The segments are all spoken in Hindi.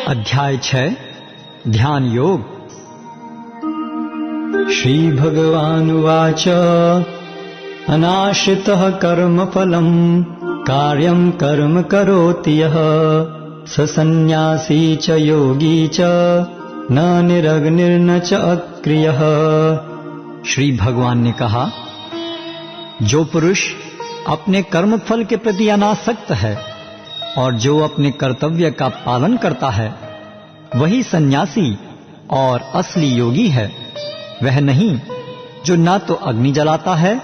अध्याय 6 ध्यान योग। श्री भगवानुवाच अनाश्रितः कर्मफलम् कार्यं कर्म करोति यः स सन्न्यासी च योगी च न निरग्निर्न च अक्रियः। श्री भगवान ने कहा, जो पुरुष अपने कर्मफल के प्रति अनासक्त है और जो अपने कर्तव्य का पालन करता है वही सन्यासी और असली योगी है। वह नहीं जो न तो अग्नि जलाता है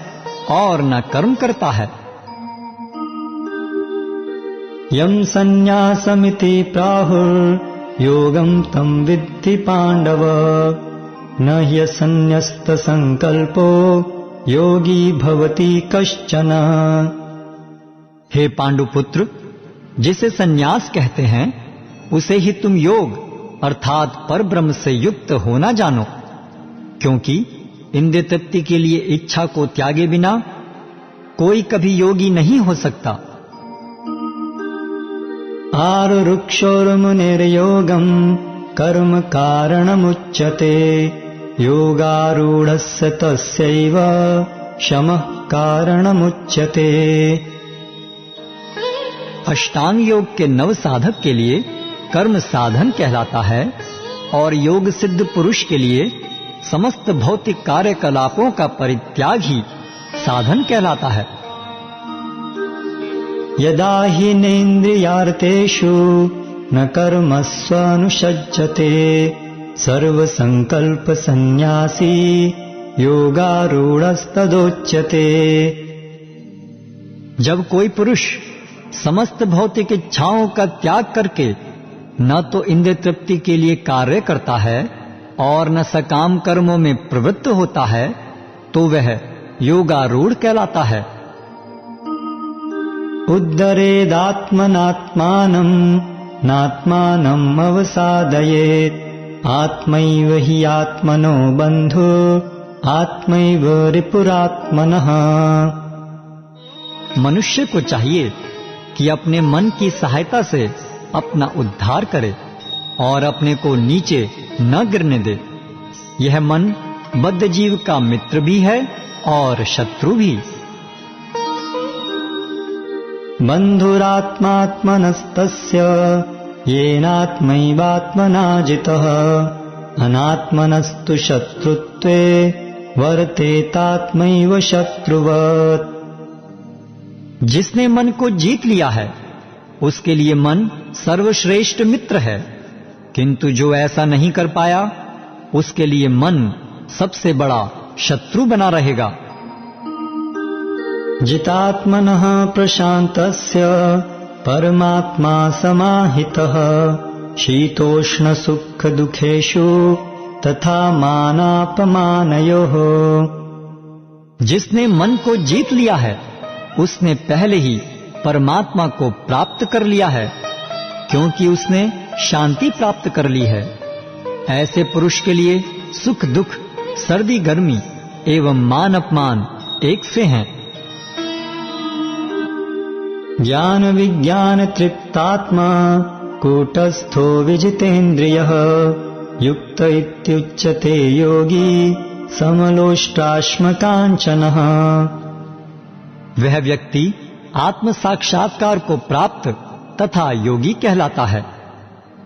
और न कर्म करता है। यम सन्यासमिति प्राहुर् योगम तम विद्धि पांडव न ह्यसन्न्यस्त संकल्पो योगी भवति कश्चन। हे पांडुपुत्र, जिसे सन्यास कहते हैं उसे ही तुम योग अर्थात परब्रह्म से युक्त होना जानो, क्योंकि इंद्रिय तृप्ति के लिए इच्छा को त्यागे बिना कोई कभी योगी नहीं हो सकता। आरुरुक्षोर्मुनिर्योगं कर्म कारणमुच्यते योगारूढ़स्य तस्यैव शमः कारणमुच्यते। अष्टांग योग के नव साधक के लिए कर्म साधन कहलाता है और योग सिद्ध पुरुष के लिए समस्त भौतिक कार्यकलापों का परित्याग ही साधन कहलाता है। यदा हि नेन्द्रियार्थेषु न कर्मस्वनुषज्जते सर्वसंकल्प सन्यासी योगारूढ़स्तदोच्यते। जब कोई पुरुष समस्त भौतिक इच्छाओं का त्याग करके न तो इंद्रिय तृप्ति के लिए कार्य करता है और न सकाम कर्मों में प्रवृत्त होता है तो वह योगारूढ़ कहलाता है। उद्धरेदात्मनात्मानं नात्मानं अवसादयेत् आत्मैव हि आत्मनो बन्धो आत्मैव रिपुरात्मनः। मनुष्य को चाहिए कि अपने मन की सहायता से अपना उद्धार करे और अपने को नीचे न गिरने दे। यह मन बद्ध जीव का मित्र भी है और शत्रु भी। बन्धुरात्मात्मनस्तस्य येनात्मैवात्मना जितः अनात्मनस्तु शत्रुत्वे वर्तेतात्मैव शत्रुवत्। जिसने मन को जीत लिया है उसके लिए मन सर्वश्रेष्ठ मित्र है, किंतु जो ऐसा नहीं कर पाया उसके लिए मन सबसे बड़ा शत्रु बना रहेगा। जितात्मनः प्रशान्तस्य परमात्मा समाहितः शीतोष्ण सुख दुखेषु तथा मानापमानयोः। जिसने मन को जीत लिया है उसने पहले ही परमात्मा को प्राप्त कर लिया है, क्योंकि उसने शांति प्राप्त कर ली है। ऐसे पुरुष के लिए सुख दुख, सर्दी गर्मी एवं मान अपमान एक से हैं। ज्ञान विज्ञान तृप्तात्मा कूटस्थो विजितेन्द्रियः युक्त इत्युच्यते योगी समलोष्टाश्मकांचनः। वह व्यक्ति आत्म साक्षात्कार को प्राप्त तथा योगी कहलाता है,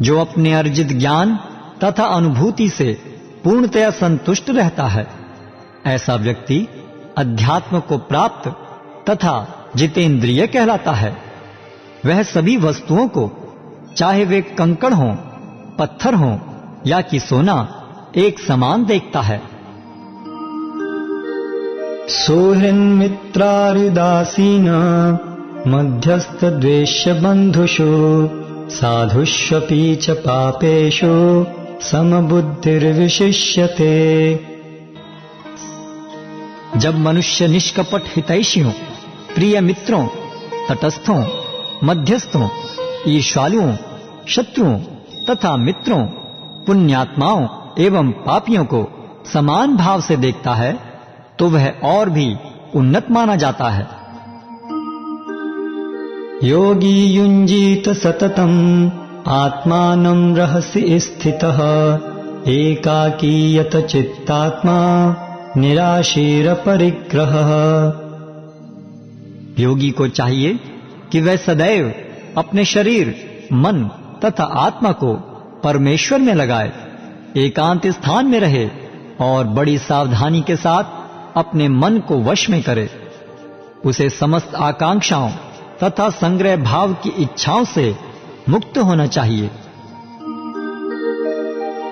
जो अपने अर्जित ज्ञान तथा अनुभूति से पूर्णतया संतुष्ट रहता है। ऐसा व्यक्ति अध्यात्म को प्राप्त तथा जितेंद्रिय कहलाता है। वह सभी वस्तुओं को, चाहे वे कंकड़ हों, पत्थर हों या कि सोना, एक समान देखता है। सोहृन्मित्रारिदासीन मध्यस्थ द्वेष्य बंधुषु साधुष्वपि च पापेषु समबुद्धिर्विशिष्यते। जब मनुष्य निष्कपट हितैषियों, प्रिय मित्रों, तटस्थों, मध्यस्थों, ईर्ष्यालुओं, शत्रुओं तथा मित्रों, पुण्यात्माओं एवं पापियों को समान भाव से देखता है तो वह और भी उन्नत माना जाता है। योगी युञ्जीत सततम् आत्मानं रहसि स्थितः एकाकी यत चित्तात्मा निराशीर परिग्रहः। योगी को चाहिए कि वह सदैव अपने शरीर, मन तथा आत्मा को परमेश्वर में लगाए, एकांत स्थान में रहे और बड़ी सावधानी के साथ अपने मन को वश में करे। उसे समस्त आकांक्षाओं तथा संग्रह भाव की इच्छाओं से मुक्त होना चाहिए।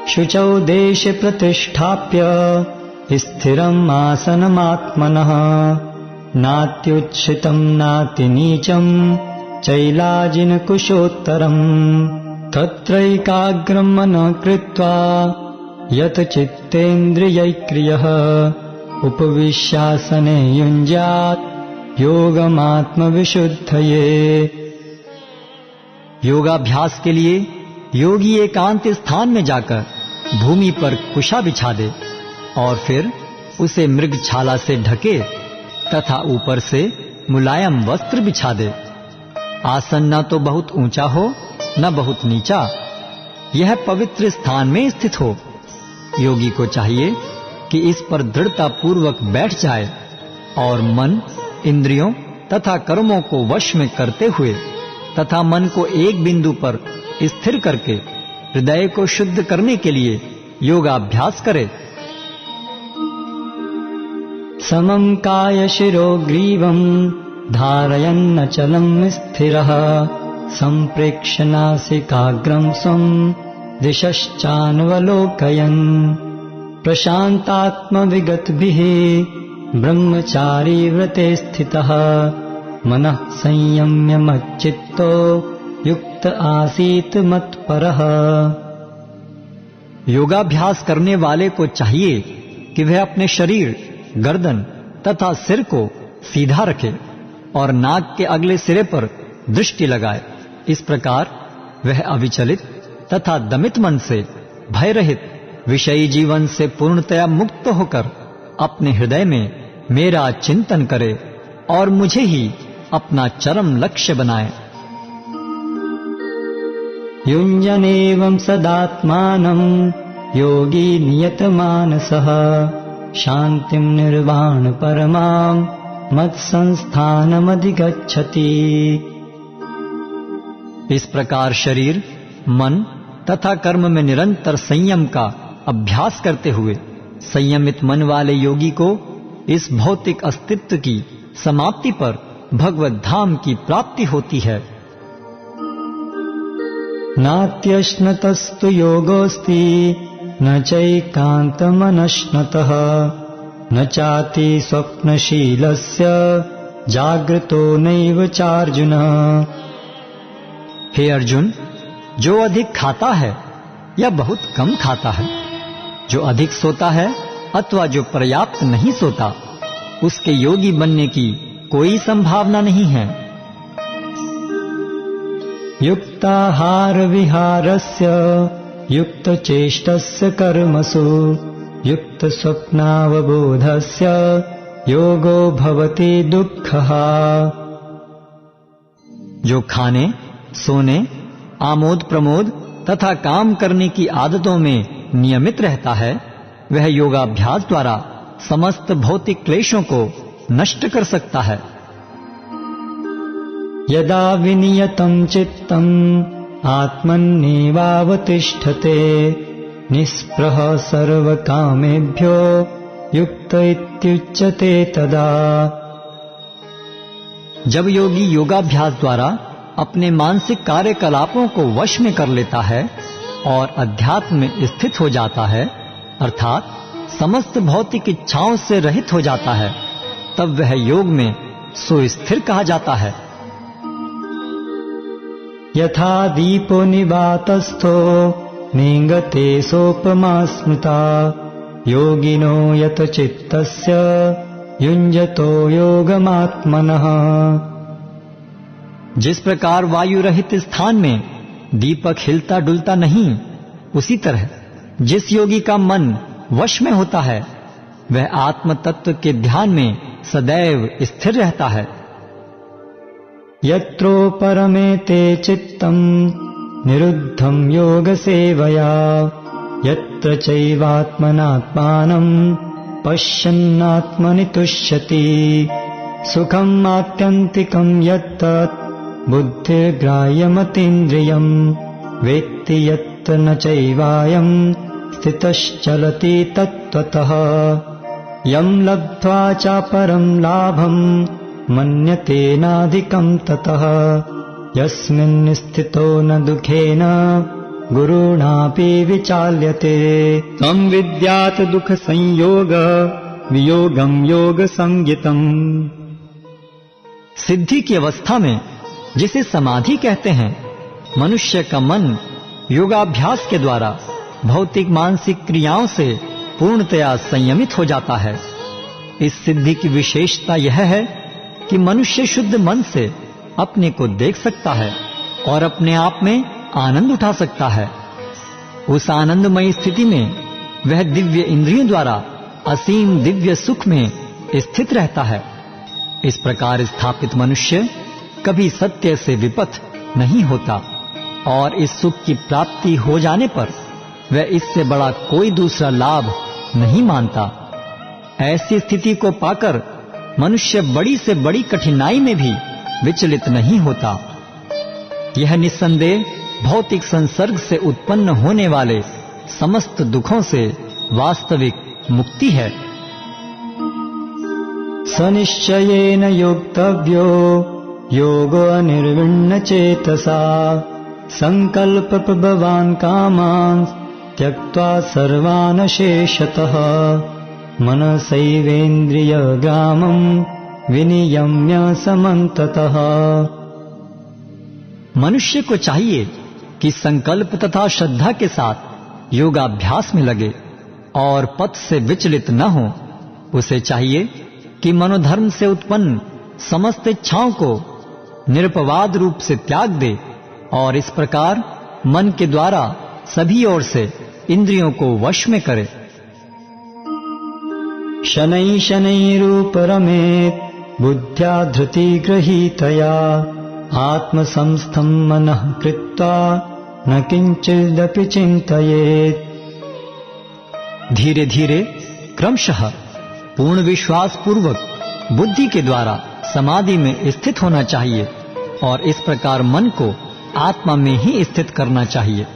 शुचौ देश प्रतिष्ठाप्य स्थिरम् आसनमात्मनः नात्युच्छ्रितं नातिनीचं चैलाजिन कुशोत्तरम् तत्रैकाग्रं मनः कृत्वा यत चित्तेन्द्रियैक्रियः उपविश्यासने युञ्ज्यात् योगमात्मविशुद्धये। योगाभ्यास के लिए योगी एकांत स्थान में जाकर भूमि पर कुशा बिछा दे और फिर उसे मृगछाला से ढके तथा ऊपर से मुलायम वस्त्र बिछा दे। आसन न तो बहुत ऊंचा हो न बहुत नीचा, यह पवित्र स्थान में स्थित हो। योगी को चाहिए कि इस पर दृढ़ता पूर्वक बैठ जाए और मन, इंद्रियों तथा कर्मों को वश में करते हुए तथा मन को एक बिंदु पर स्थिर करके हृदय को शुद्ध करने के लिए योगाभ्यास करे। समं काय शिरो ग्रीवं धारयन्नचलं स्थिरः संप्रेक्ष्य नासिकाग्रं स्वं दिशश्चान्वलोकयन् प्रशान्तात्मविगतभिः ब्रह्मचारी व्रते स्थितः मनः संयम्य मच्चित्तो युक्त आसीत मत्परः। योगाभ्यास करने वाले को चाहिए कि वह अपने शरीर, गर्दन तथा सिर को सीधा रखे और नाक के अगले सिरे पर दृष्टि लगाए। इस प्रकार वह अविचलित तथा दमित मन से, भय रहित, विषयी जीवन से पूर्णतया मुक्त होकर अपने हृदय में मेरा चिंतन करे और मुझे ही अपना चरम लक्ष्य बनाए। युञ्जनेवं सदात्मानं योगी नियतमानसः शान्तिं निर्वाण परमां मत्संस्थानमधिगच्छति। इस प्रकार शरीर, मन तथा कर्म में निरंतर संयम का अभ्यास करते हुए संयमित मन वाले योगी को इस भौतिक अस्तित्व की समाप्ति पर भगवत धाम की प्राप्ति होती है। नात्यश्नतस्तु योगोऽस्ति न चैकान्तमनश्नतः न चाति स्वप्नशीलस्य जागृतो नैव चार्जुन। हे अर्जुन, जो अधिक खाता है या बहुत कम खाता है, जो अधिक सोता है अथवा जो पर्याप्त नहीं सोता, उसके योगी बनने की कोई संभावना नहीं है। युक्ताहार विहारस्य युक्तचेष्टस्य कर्मसु युक्त स्वप्नावबोधस्य योगो भवति दुःखः। जो खाने, सोने, आमोद प्रमोद तथा काम करने की आदतों में नियमित रहता है, वह योगाभ्यास द्वारा समस्त भौतिक क्लेशों को नष्ट कर सकता है। यदा विनियतं चित्तम् आत्मन्नेवावतिष्ठते निःस्पृह सर्वकामेभ्यो युक्त इत्युच्यते तदा। जब योगी योगाभ्यास द्वारा अपने मानसिक कार्यकलापों को वश में कर लेता है और अध्यात्म में स्थित हो जाता है, अर्थात समस्त भौतिक इच्छाओं से रहित हो जाता है, तब वह योग में सुस्थिर कहा जाता है। यथा दीपो निवातस्थो नेंगते सोपमा स्मृता योगिनो यत चित्तस्य युञ्जतो योगमात्मनः। जिस प्रकार वायु रहित स्थान में दीपक हिलता डुलता नहीं, उसी तरह जिस योगी का मन वश में होता है, वह आत्म तत्व के ध्यान में सदैव स्थिर रहता है। यत्रो परमेते चित्तम् निरुद्धं योगसेवया यत्र चैवात्मनात्मानं पश्यन्नात्मनि तुष्यति सुखम् आत्यन्तिकं यत्तत् बुद्धिर्ग्राह्यमतीन्द्रियम् वेत्ति यत् न चैवायम् स्थितश्चलति तत्त्वतः यं लब्ध्वा चापरं लाभं मन्यतेनाधिकं ततः यस्मिन् स्थितो न दुःखेन गुरुणापि विचाल्यते तं विद्यात् दुःख संयोग वियोगं योग संज्ञितम्। सिद्धि की अवस्था में जिसे समाधि कहते हैं, मनुष्य का मन योगाभ्यास के द्वारा भौतिक मानसिक क्रियाओं से पूर्णतया संयमित हो जाता है। इस सिद्धि की विशेषता यह है कि मनुष्य शुद्ध मन से अपने को देख सकता है और अपने आप में आनंद उठा सकता है। उस आनंदमयी स्थिति में वह दिव्य इंद्रियों द्वारा असीम दिव्य सुख में स्थित रहता है। इस प्रकार स्थापित मनुष्य कभी सत्य से विपथ नहीं होता और इस सुख की प्राप्ति हो जाने पर वह इससे बड़ा कोई दूसरा लाभ नहीं मानता। ऐसी स्थिति को पाकर मनुष्य बड़ी से बड़ी कठिनाई में भी विचलित नहीं होता। यह निस्संदेह भौतिक संसर्ग से उत्पन्न होने वाले समस्त दुखों से वास्तविक मुक्ति है। सनिश्चयेन योक्तव्यो योगो अनिर्विण्ण चेतसा संकल्पप्रभवान् कामान् त्यक्त्वा सर्वान् शेषतः मनसैवेन्द्रियग्रामं विनियम्य समन्ततः। मनुष्य को चाहिए कि संकल्प तथा श्रद्धा के साथ योगाभ्यास में लगे और पथ से विचलित न हो। उसे चाहिए कि मनोधर्म से उत्पन्न समस्त इच्छाओं को निरपवाद रूप से त्याग दे और इस प्रकार मन के द्वारा सभी ओर से इंद्रियों को वश में करे। शनैः शनैरूपरमेत् बुद्ध्या धृतिगृहीतया आत्मसंस्थं मनः कृत्वा न किंचिदपि चिंतयेत्। धीरे धीरे क्रमशः पूर्ण विश्वास पूर्वक बुद्धि के द्वारा समाधि में स्थित होना चाहिए और इस प्रकार मन को आत्मा में ही स्थित करना चाहिए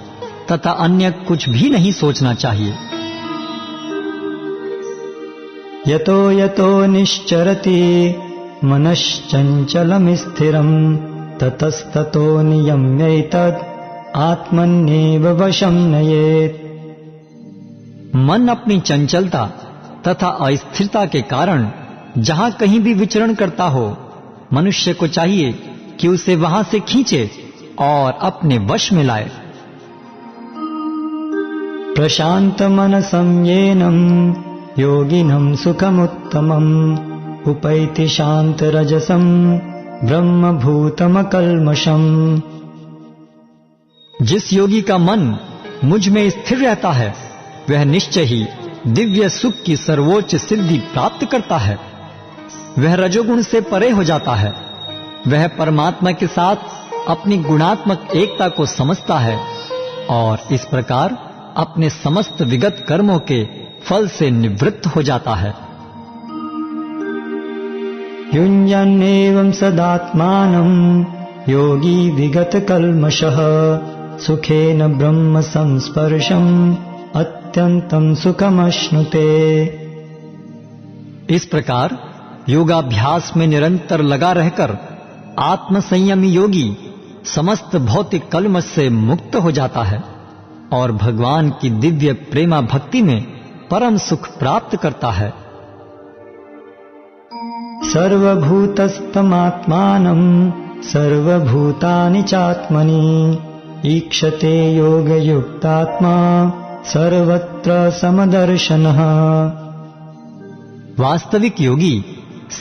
तथा अन्य कुछ भी नहीं सोचना चाहिए। यतो यतो निश्चरति मनश्चंचलम् स्थिरम् ततस्ततो नियम्यैतद् आत्मन्येव वशं नयेत्। मन अपनी चंचलता तथा अस्थिरता के कारण जहां कहीं भी विचरण करता हो, मनुष्य को चाहिए कि उसे वहां से खींचे और अपने वश में लाए। प्रशांत मनसं येनं योगिनं सुखमुत्तमम् उपैति शांत रजसं ब्रह्मभूतमकल्मषम्। जिस योगी का मन मुझ में स्थिर रहता है वह निश्चय ही दिव्य सुख की सर्वोच्च सिद्धि प्राप्त करता है। वह रजोगुण से परे हो जाता है। वह परमात्मा के साथ अपनी गुणात्मक एकता को समझता है और इस प्रकार अपने समस्त विगत कर्मों के फल से निवृत्त हो जाता है। युञ्जन्नेवं सदात्मानं योगी विगत कल्मषः सुखेन ब्रह्म संस्पर्शम् अत्यंतं सुखमश्नुते। इस प्रकार योगाभ्यास में निरंतर लगा रहकर आत्म संयमी योगी समस्त भौतिक कल्मष से मुक्त हो जाता है और भगवान की दिव्य प्रेमा भक्ति में परम सुख प्राप्त करता है। सर्वभूतस्थमात्मानं सर्वभूतानि चात्मनि ईक्षते योगयुक्तात्मा सर्वत्र समदर्शनः। वास्तविक योगी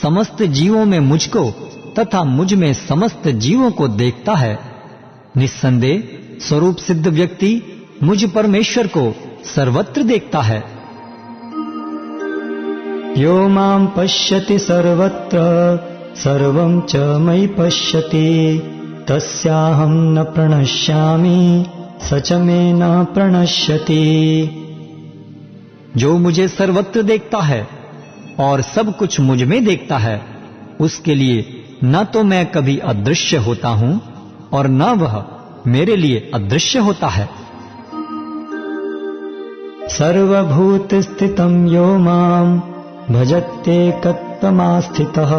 समस्त जीवों में मुझको तथा मुझ में समस्त जीवों को देखता है। निस्संदेह स्वरूप सिद्ध व्यक्ति मुझ परमेश्वर को सर्वत्र देखता है। यो मां पश्यति सर्वत्र सर्वं च मयि पश्यति तस्याहं न प्रणश्यामि स च मे न प्रणश्यति। जो मुझे सर्वत्र देखता है और सब कुछ मुझ में देखता है, उसके लिए न तो मैं कभी अदृश्य होता हूं और न वह मेरे लिए अदृश्य होता है। सर्वभूतस्थितं यो मां भजत्येकत्वमास्थितः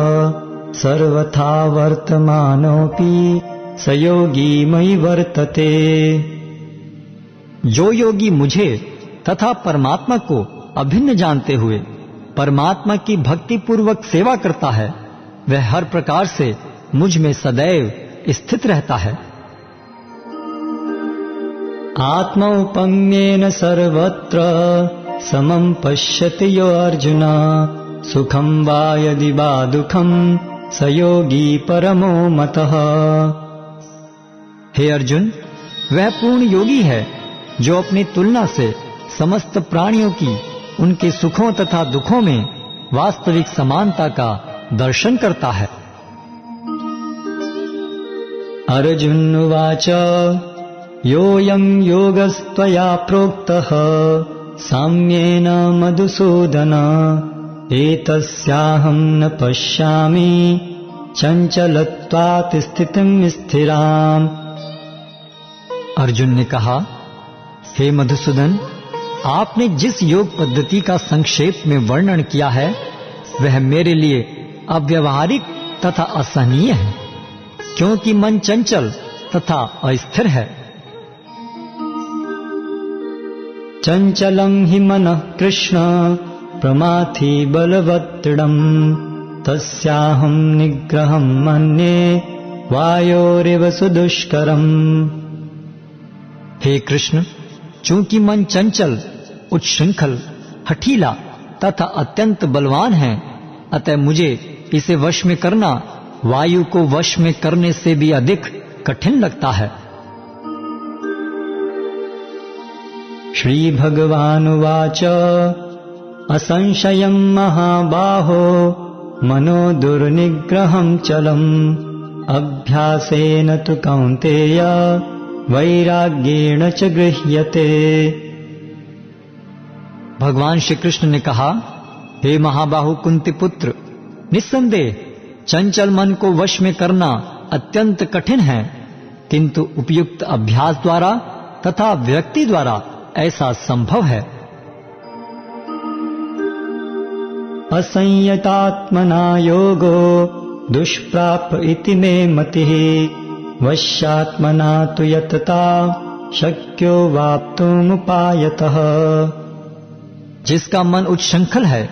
सर्वथा वर्तमानोऽपि स योगी मयि वर्तते। जो योगी मुझे तथा परमात्मा को अभिन्न जानते हुए परमात्मा की भक्ति पूर्वक सेवा करता है, वह हर प्रकार से मुझ में सदैव स्थित रहता है। आत्मौपम्येन सर्वत्र समं पश्यति यो अर्जुन सुखं वा यदि वा दुःखं स योगी परमो मतः। हे अर्जुन, वह पूर्ण योगी है जो अपनी तुलना से समस्त प्राणियों की उनके सुखों तथा दुखों में वास्तविक समानता का दर्शन करता है। अर्जुन उवाच योऽयं योगस्त्वया प्रोक्तः साम्येन मधुसूदन एतस्याहं न पश्यामि चञ्चलत्वात् स्थितिं स्थिराम्। अर्जुन ने कहा, हे मधुसूदन, आपने जिस योग पद्धति का संक्षेप में वर्णन किया है वह मेरे लिए अव्यावहारिक तथा असहनीय है, क्योंकि मन चंचल तथा अस्थिर है। चंचलं हि मनः कृष्ण प्रमाथि बलवत्तृडं तस्याहं निग्रहं मन्ये वायोरिव सुदुष्करम्। हे कृष्ण, चूंकि मन चंचल, उच्छृंखल, हठीला तथा अत्यंत बलवान है, अतः मुझे इसे वश में करना वायु को वश में करने से भी अधिक कठिन लगता है। श्री भगवानुवाच असंशयं महाबाहो मनो दुर्निग्रहं चलम् अभ्यासेन तु कौन्तेय वैराग्येण च गृह्यते। भगवान श्री कृष्ण ने कहा, हे महाबाहु कुंती पुत्र, निस्संदेह चंचल मन को वश में करना अत्यंत कठिन है, किंतु उपयुक्त अभ्यास द्वारा तथा व्यक्ति द्वारा ऐसा संभव है। असंयतात्मना योगो दुष्प्राप इति मे मतिः वश्यात्मना तु यतता शक्यो वाप्तुमुपायतः। जिसका मन उच्छृंखल है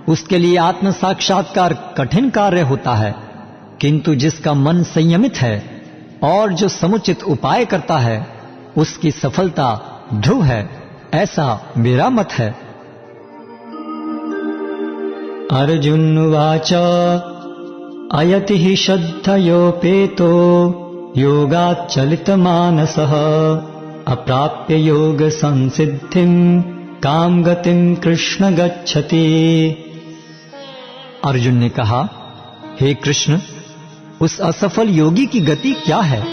उसके लिए आत्म साक्षात्कार कठिन कार्य होता है, किंतु जिसका मन संयमित है और जो समुचित उपाय करता है उसकी सफलता ध्रुव है, ऐसा मेरा मत है। अर्जुन उवाच अयति हि श्रद्धयोपेतो योगात् चलितमानसः अप्राप्य योग संसिद्धिं काम गतिं कृष्ण गच्छति। अर्जुन ने कहा, हे कृष्ण, उस असफल योगी की गति क्या है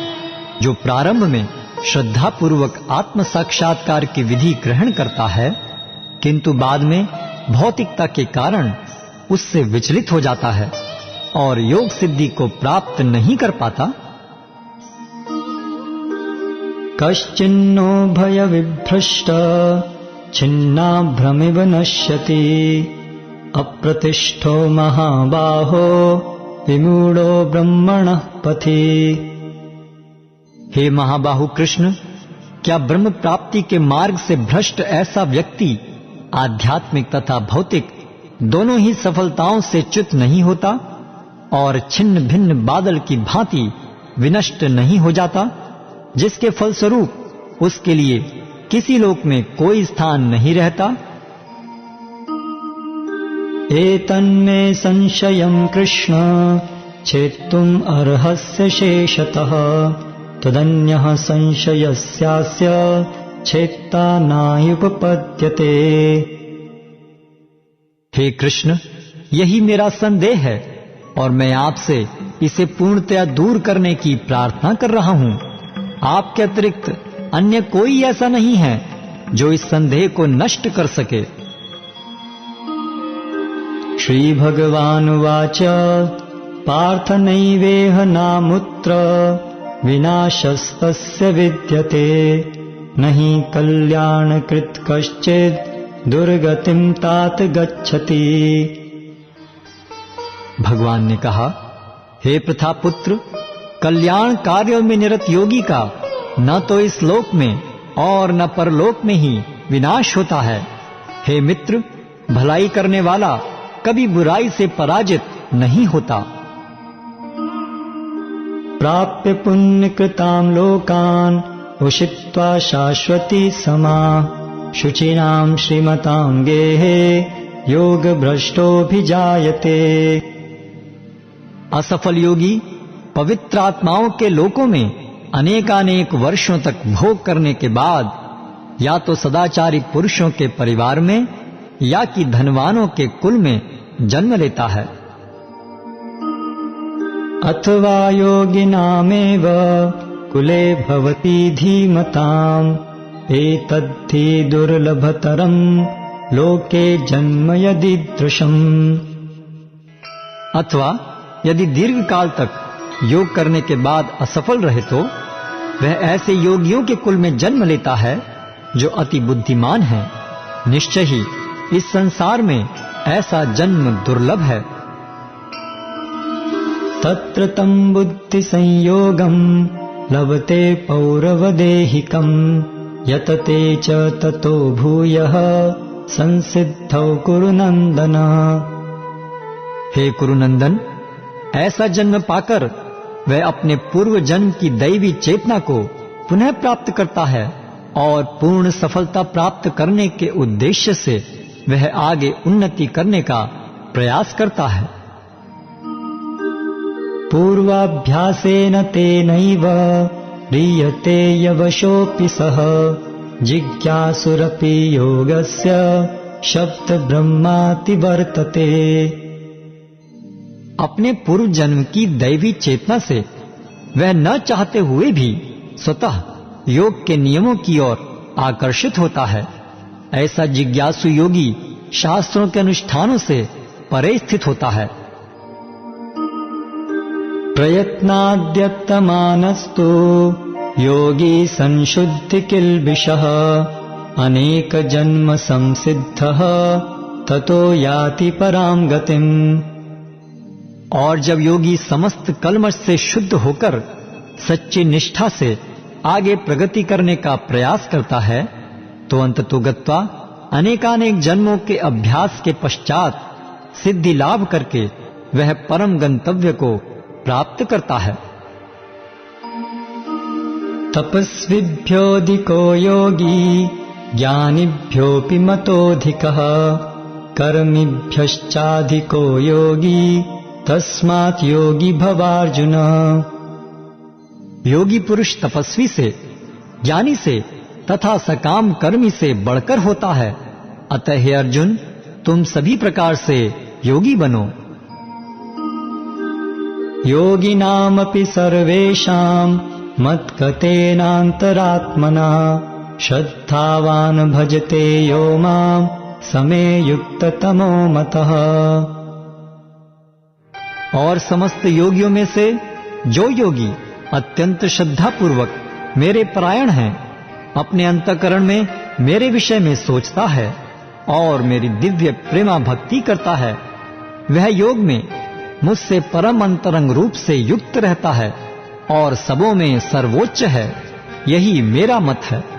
जो प्रारंभ में श्रद्धा पूर्वक आत्म साक्षात्कार की विधि ग्रहण करता है, किंतु बाद में भौतिकता के कारण उससे विचलित हो जाता है और योग सिद्धि को प्राप्त नहीं कर पाता। कश्चिन्नो भय विभ्रष्ट छिन्नाभ्रमिव नश्यति अप्रतिष्ठो महाबाहो विमूढ़ो ब्रह्मणः पथि। हे महाबाहु कृष्ण, क्या ब्रह्म प्राप्ति के मार्ग से भ्रष्ट ऐसा व्यक्ति आध्यात्मिक तथा भौतिक दोनों ही सफलताओं से च्युत नहीं होता और छिन्न भिन्न बादल की भांति विनष्ट नहीं हो जाता, जिसके फलस्वरूप उसके लिए किसी लोक में कोई स्थान नहीं रहता। एतन्मे संशयं कृष्ण छेत्तुम् अर्हस्य शेषतः तदन्यः संशयस्यास्य छेत्ता नायुपपद्यते। हे कृष्ण, यही मेरा संदेह है और मैं आपसे इसे पूर्णतया दूर करने की प्रार्थना कर रहा हूं। आपके अतिरिक्त अन्य कोई ऐसा नहीं है जो इस संदेह को नष्ट कर सके। श्री भगवानुवाच पार्थ नैवेह नामुत्र विनाशस्तस्य विद्यते नहि कल्याणकृत् कश्चित् दुर्गतिं तात गच्छति। भगवान ने कहा, हे प्रथापुत्र, कल्याण कार्यों में निरत योगी का न तो इस लोक में और न परलोक में ही विनाश होता है। हे मित्र, भलाई करने वाला कभी बुराई से पराजित नहीं होता। प्राप्य पुण्यकृतां लोकान् उषित्वा शाश्वती समा शुचिनां श्रीमतां गेहे योग भ्रष्टोऽभिजायते। असफल योगी पवित्र आत्माओं के लोकों में अनेकानेक वर्षों तक भोग करने के बाद या तो सदाचारी पुरुषों के परिवार में या कि धनवानों के कुल में जन्म लेता है। अथवा योगिनामेव कुले भवति धीमताम् एतद्धि दुर्लभतरम् लोके जन्म यदीदृशम्। अथवा यदि दीर्घ काल तक योग करने के बाद असफल रहे तो वह ऐसे योगियों के कुल में जन्म लेता है जो अति बुद्धिमान है। निश्चय ही इस संसार में ऐसा जन्म दुर्लभ है। तत्र तं बुद्धि संयोगं लभते पौरवदेहिकं यतते च ततो भूयः संसिद्धौ कुरुनंदन। हे कुरुनंदन, ऐसा जन्म पाकर वह अपने पूर्व जन्म की दैवी चेतना को पुनः प्राप्त करता है और पूर्ण सफलता प्राप्त करने के उद्देश्य से वह आगे उन्नति करने का प्रयास करता है। पूर्वाभ्यासेन तेनैव ह्रियते यवशोऽपि सः जिज्ञासुरपि योगस्य शब्द ब्रह्माति वर्तते। अपने पूर्व जन्म की दैवी चेतना से वह न चाहते हुए भी स्वतः योग के नियमों की ओर आकर्षित होता है। ऐसा जिज्ञासु योगी शास्त्रों के अनुष्ठानों से परे स्थित होता है। प्रयत्नाद्यतमानस्तु योगी संशुद्धि किल्बिषः अनेक जन्म संसिद्धः ततो याति परां गतिम्। और जब योगी समस्त कल्मष से शुद्ध होकर सच्ची निष्ठा से आगे प्रगति करने का प्रयास करता है तो अंततो गत्वा अनेकानेक जन्मों के अभ्यास के पश्चात सिद्धि लाभ करके वह परम गंतव्य को प्राप्त करता है। तपस्विभ्योऽधिको योगी ज्ञानिभ्योऽपि मतोऽधिकः कर्मिभ्यश्चाधिको योगी तस्मात् योगी भवार्जुन। योगी पुरुष तपस्वी से, ज्ञानी से तथा सकाम कर्मी से बढ़कर होता है। अतः हे अर्जुन, तुम सभी प्रकार से योगी बनो। योगिनामपि सर्वेषां मत्गतेनान्तरात्मना श्रद्धावान् भजते यो मां समे युक्ततमो मतः। और समस्त योगियों में से जो योगी अत्यंत श्रद्धापूर्वक मेरे परायण हैं, अपने अंतःकरण में मेरे विषय में सोचता है और मेरी दिव्य प्रेमा भक्ति करता है, वह योग में मुझसे परम अंतरंग रूप से युक्त रहता है और सबों में सर्वोच्च है। यही मेरा मत है।